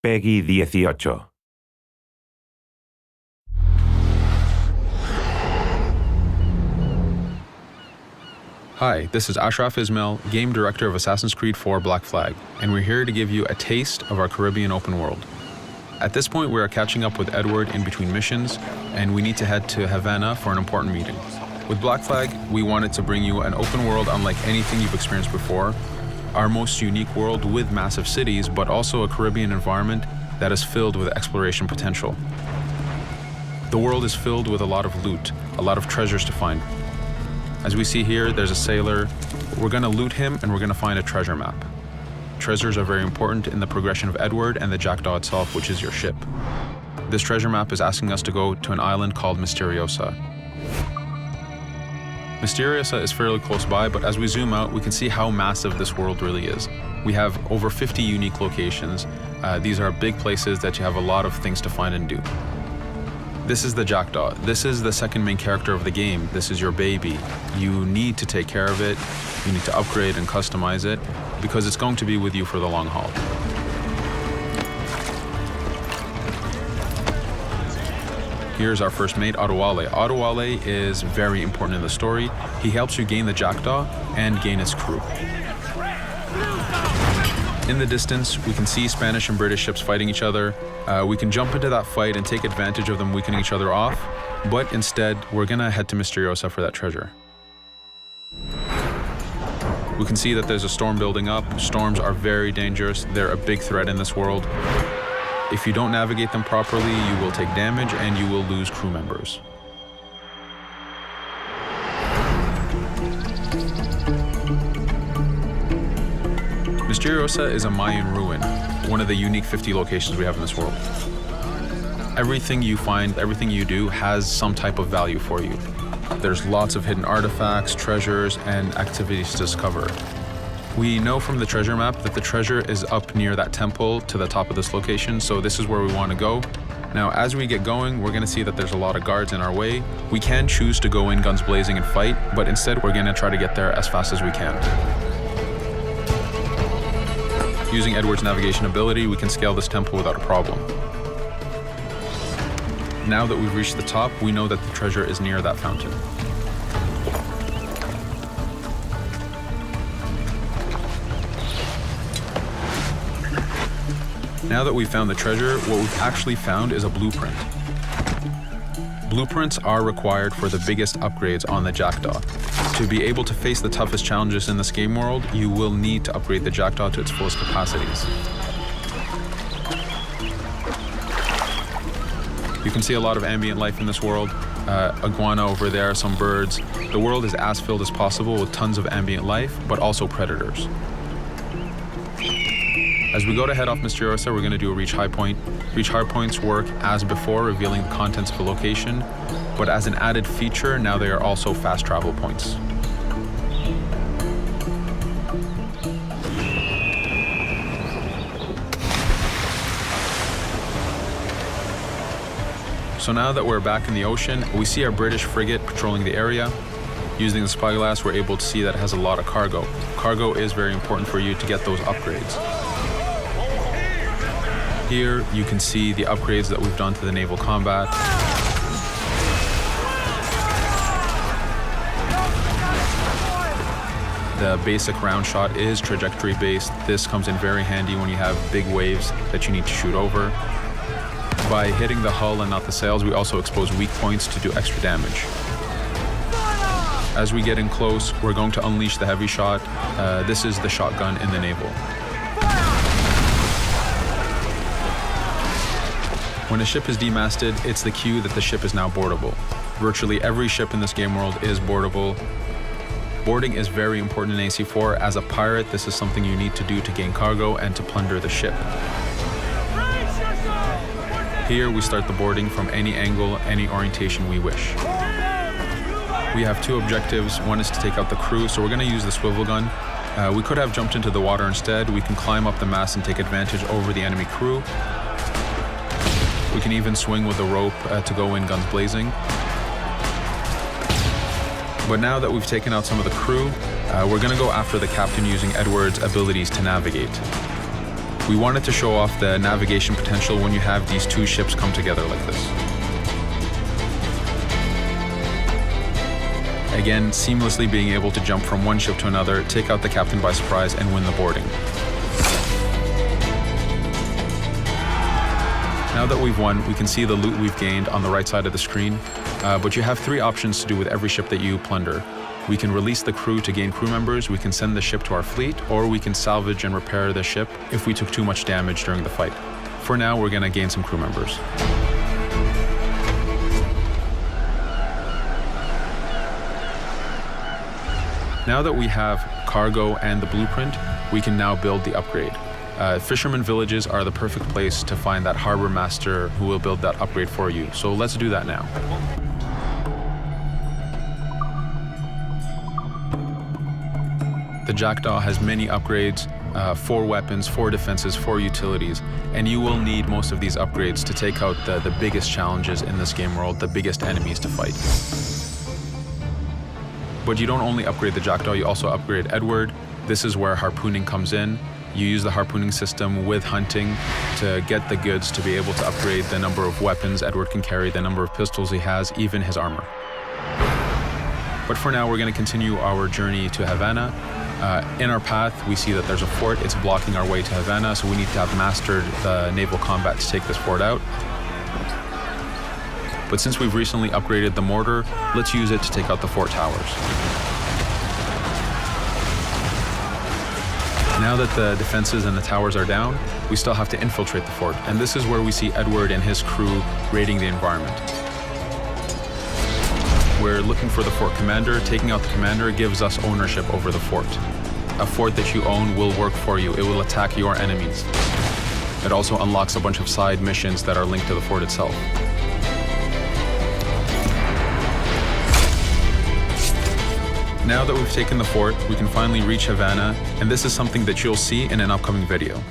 Peggy 18. Hi, this is Ashraf Ismail, Game Director of Assassin's Creed 4 Black Flag, and we're here to give you a taste of our Caribbean open world. At this point, we are catching up with Edward in between missions, and we need to head to Havana for an important meeting. With Black Flag, we wanted to bring you an open world unlike anything you've experienced before, our most unique world with massive cities, but also a Caribbean environment that is filled with exploration potential. The world is filled with a lot of loot, a lot of treasures to find. As we see here, there's a sailor. We're going to loot him and we're going to find a treasure map. Treasures are very important in the progression of Edward and the Jackdaw itself, which is your ship. This treasure map is asking us to go to an island called Misteriosa. Misteriosa is fairly close by, but as we zoom out, we can see how massive this world really is. We have over 50 unique locations. These are big places that you have a lot of things to find and do. This is the Jackdaw. This is the second main character of the game. This is your baby. You need to take care of it. You need to upgrade and customize it because it's going to be with you for the long haul. Here's our first mate, Adewale. Adewale is very important in the story. He helps you gain the Jackdaw and gain its crew. In the distance, we can see Spanish and British ships fighting each other. We can jump into that fight and take advantage of them weakening each other off, but instead, we're gonna head to Misteriosa for that treasure. We can see that there's a storm building up. Storms are very dangerous. They're a big threat in this world. If you don't navigate them properly, you will take damage and you will lose crew members. Misteriosa is a Mayan ruin, one of the unique 50 locations we have in this world. Everything you find, everything you do has some type of value for you. There's lots of hidden artifacts, treasures, and activities to discover. We know from the treasure map that the treasure is up near that temple to the top of this location, so this is where we want to go. Now, as we get going, we're going to see that there's a lot of guards in our way. We can choose to go in guns blazing and fight, but instead we're going to try to get there as fast as we can. Using Edward's navigation ability, we can scale this temple without a problem. Now that we've reached the top, we know that the treasure is near that fountain. Now that we've found the treasure, what we've actually found is a blueprint. Blueprints are required for the biggest upgrades on the Jackdaw. To be able to face the toughest challenges in this game world, you will need to upgrade the Jackdaw to its fullest capacities. You can see a lot of ambient life in this world. Iguana over there, some birds. The world is as filled as possible with tons of ambient life, but also predators. As we go to head off Misteriosa, we're going to do a reach high point. Reach high points work as before, revealing the contents of a location, but as an added feature, now they are also fast travel points. So now that we're back in the ocean, we see a British frigate patrolling the area. Using the spyglass, we're able to see that it has a lot of cargo. Cargo is very important for you to get those upgrades. Here, you can see the upgrades that we've done to the naval combat. The basic round shot is trajectory based. This comes in very handy when you have big waves that you need to shoot over. By hitting the hull and not the sails, we also expose weak points to do extra damage. As we get in close, we're going to unleash the heavy shot. This is the shotgun in the naval. When a ship is demasted, it's the cue that the ship is now boardable. Virtually every ship in this game world is boardable. Boarding is very important in AC4. As a pirate, this is something you need to do to gain cargo and to plunder the ship. Here, we start the boarding from any angle, any orientation we wish. We have two objectives. One is to take out the crew, so we're going to use the swivel gun. We could have jumped into the water instead. We can climb up the mast and take advantage over the enemy crew. We can even swing with the rope to go in guns blazing. But now that we've taken out some of the crew, we're going to go after the captain using Edward's abilities to navigate. We wanted to show off the navigation potential when you have these two ships come together like this. Again, seamlessly being able to jump from one ship to another, take out the captain by surprise, and win the boarding. Now that we've won, we can see the loot we've gained on the right side of the screen, but you have three options to do with every ship that you plunder. We can release the crew to gain crew members, we can send the ship to our fleet, or we can salvage and repair the ship if we took too much damage during the fight. For now, we're going to gain some crew members. Now that we have cargo and the blueprint, we can now build the upgrade. Fisherman villages are the perfect place to find that harbor master who will build that upgrade for you. So let's do that now. The Jackdaw has many upgrades, 4 weapons, 4 defenses, 4 utilities, and you will need most of these upgrades to take out the biggest challenges in this game world, the biggest enemies to fight. But you don't only upgrade the Jackdaw, you also upgrade Edward. This is where harpooning comes in. You use the harpooning system with hunting to get the goods to be able to upgrade the number of weapons Edward can carry, the number of pistols he has, even his armor. But for now, we're going to continue our journey to Havana. In our path, we see that there's a fort. It's blocking our way to Havana, so we need to have mastered the naval combat to take this fort out. But since we've recently upgraded the mortar, let's use it to take out the fort towers. Now that the defenses and the towers are down, we still have to infiltrate the fort, and this is where we see Edward and his crew raiding the environment. We're looking for the fort commander. Taking out the commander gives us ownership over the fort. A fort that you own will work for you. It will attack your enemies. It also unlocks a bunch of side missions that are linked to the fort itself. Now that we've taken the fort, we can finally reach Havana, and this is something that you'll see in an upcoming video.